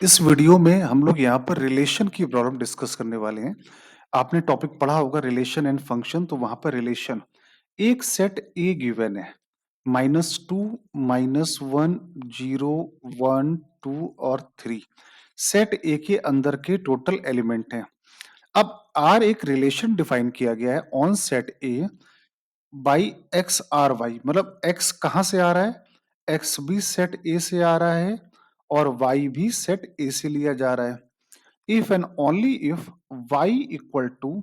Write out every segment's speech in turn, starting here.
इस वीडियो में हम लोग यहाँ पर रिलेशन की प्रॉब्लम डिस्कस करने वाले हैं। आपने टॉपिक पढ़ा होगा रिलेशन एंड फंक्शन, तो वहां पर रिलेशन एक सेट ए गिवन है -2 -1 0 1 2 और 3 सेट ए के अंदर के टोटल एलिमेंट हैं। अब आर एक रिलेशन डिफाइन किया गया है on set A by x R y, मतलब एक्स कहां से आ रहा है, एक्स भी सेट ए से आ रहा है और वाई भी सेट ए से लिया जा रहा है। If and only if y equal to,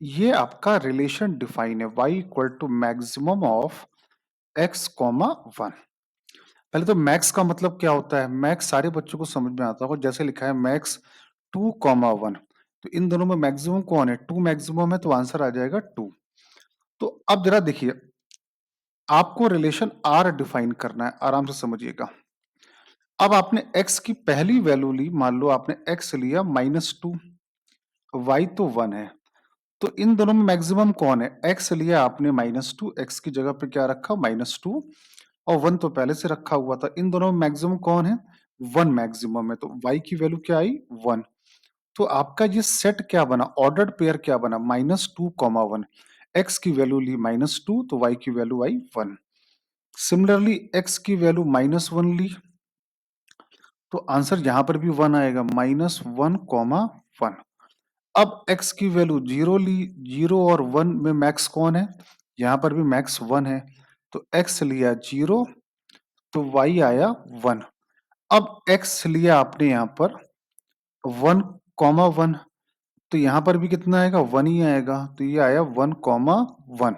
ये आपका रिलेशन डिफाइन है, y equal to maximum of x comma one. पहले तो मैक्स का मतलब क्या होता है, मैक्स सारे बच्चों को समझ में आता होगा, जैसे लिखा है मैक्स 2, 1, तो इन दोनों में मैक्सिमम कौन है, 2 मैक्सिमम है, तो आंसर आ जाएगा 2। तो अब जरा देखिए, आपको रिलेशन आर डिफाइन करना है, आराम से समझिएगा। अब आपने x की पहली वैल्यू ली, मान लो आपने x लिया -2, y तो 1 है, तो इन दोनों में मैक्सिमम कौन है, x लिया आपने -2, x की जगह पे क्या रखा -2 और 1 तो पहले से रखा हुआ था, इन दोनों में मैक्सिमम कौन है, 1 मैक्सिमम है, तो y की वैल्यू क्या आई 1। तो आपका ये सेट क्या बना, ऑर्डर्ड पेयर क्या बना, -2, 1, x की वैल्यू ली -2 तो y की वैल्यू आई 1। सिमिलरली x की वैल्यू -1 ली तो आंसर यहां पर भी 1 आएगा, -1, 1। अब x की वैल्यू 0 ली, 0 और 1 में मैक्स कौन है, यहां पर भी मैक्स 1 है, तो x लिया 0 तो y आया 1। अब x लिया आपने यहां पर 1, 1, तो यहां पर भी कितना आएगा, 1 ही आएगा, तो ये आया 1, 1।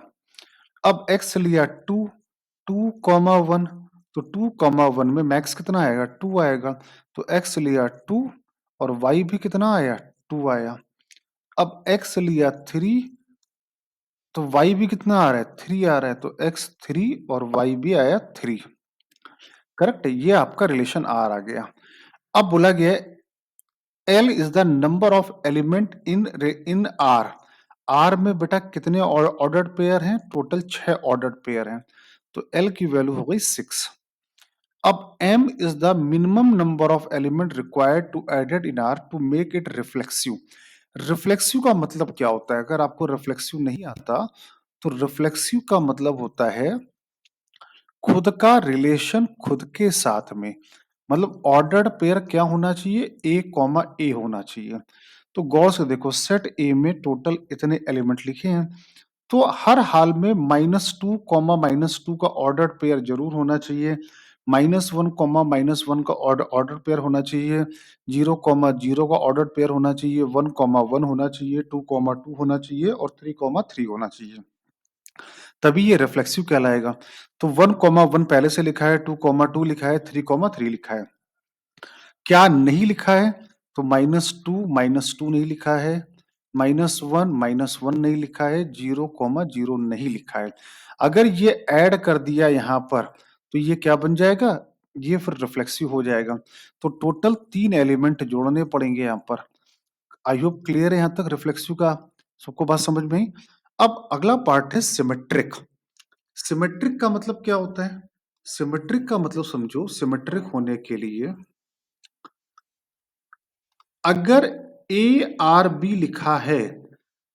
अब x लिया 2, 2, 1, तो 2, 1 में मैक्स कितना आएगा, 2 आएगा, तो x लिया 2 और y भी कितना आया, 2 आया। अब x लिया 3 तो y भी कितना आ रहा है, 3 आ रहा है, तो x 3 और y भी आया 3। करेक्ट है, ये आपका रिलेशन आर आ गया। अब बोला गया L is the number of element in R. R में बेटा कितने ऑर्डर्ड पेयर हैं, टोटल 6 ऑर्डर्ड पेयर हैं, तो L की वैल्यू हो गई 6। अब m is the minimum number of element required to added in R to make it reflexive. Reflexive का मतलब क्या होता है, अगर आपको रिफ्लेक्सिव नहीं आता तो रिफ्लेक्सिव का मतलब होता है खुद का रिलेशन खुद के साथ में, मतलब ऑर्डर्ड पेयर क्या होना चाहिए, A, A होना चाहिए। तो गौर से देखो, सेट ए में टोटल इतने एलिमेंट लिखे हैं, तो हर हाल में -2, का ऑर्डर्ड पेयर जरूर होना चाहिए, -1, का ऑर्डर पेयर होना चाहिए, 0, का ऑर्डर पेयर होना चाहिए, 1, 1 होना चाहिए, 2, 2 होना चाहिए और 3, 3 होना चाहिए, तभी ये रिफ्लेक्सिव कहलाएगा। तो 1, 1 पहले से लिखा है, 2, 2 लिखा है, 3, 3 लिखा है। क्या नहीं लिखा है, तो -2 नहीं लिखा है, -1 नहीं लिखा है, 0, 0 नहीं लिखा है। अगर ये ऐड कर दिया यहाँ पर तो ये क्या बन जाएगा, ये फिर रिफ्लेक्सिव हो जाएगा। तो टोटल 3 एलिमेंट जोड़ने पड़ेंगे यहाँ पर। आई होप क्लियर है यहाँ तक रिफ्लेक्सिव का, सबको बात समझ में आई। अब अगला पार्ट है सिमेट्रिक। सिमेट्रिक का मतलब क्या होता है, सिमेट्रिक का मतलब समझो, सिमेट्रिक होने के लिए अगर ए आर बी लिखा है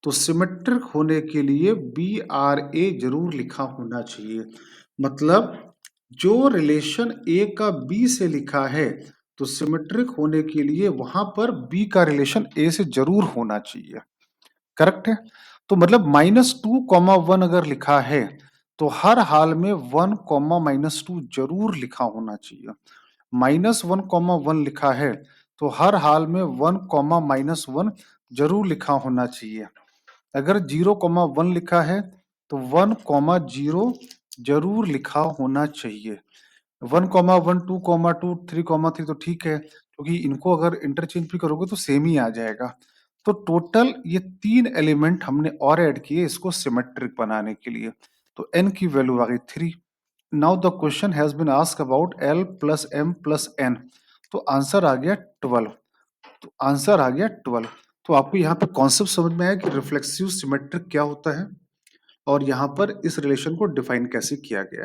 तो सिमेट्रिक होने के लिए बी आर ए जरूर लिखा होना चाहिए। मतलब जो रिलेशन ए का बी से लिखा है तो सिमेट्रिक होने के लिए वहां पर बी का रिलेशन ए से जरूर होना चाहिए। करेक्ट है, तो मतलब -2, 1 अगर लिखा है तो हर हाल में 1, -2 जरूर लिखा होना चाहिए। -1, 1 लिखा है तो हर हाल में 1, -1 जरूर लिखा होना चाहिए। अगर 0, 1 लिखा है तो 1, 0 जरूर लिखा होना चाहिए। 1, 1, 2, 2, 3, 3 तो ठीक है, क्योंकि इनको अगर इंटरचेंज भी करोगे तो सेम ही आ जाएगा। तो टोटल ये 3 एलिमेंट हमने और ऐड किए इसको सिमेट्रिक बनाने के लिए, तो n की वैल्यू आ गई 3। Now the question has been asked about L plus M plus N, तो आंसर आ गया 12। तो आंसर आ गया 12। तो आपको यहाँ पे कॉन्सेप्ट समझ में आया कि रिफ्लेक्सिव सिमेट्रिक क्या होता है और यहाँ पर इस रिलेशन को डिफाइन कैसे किया गया है।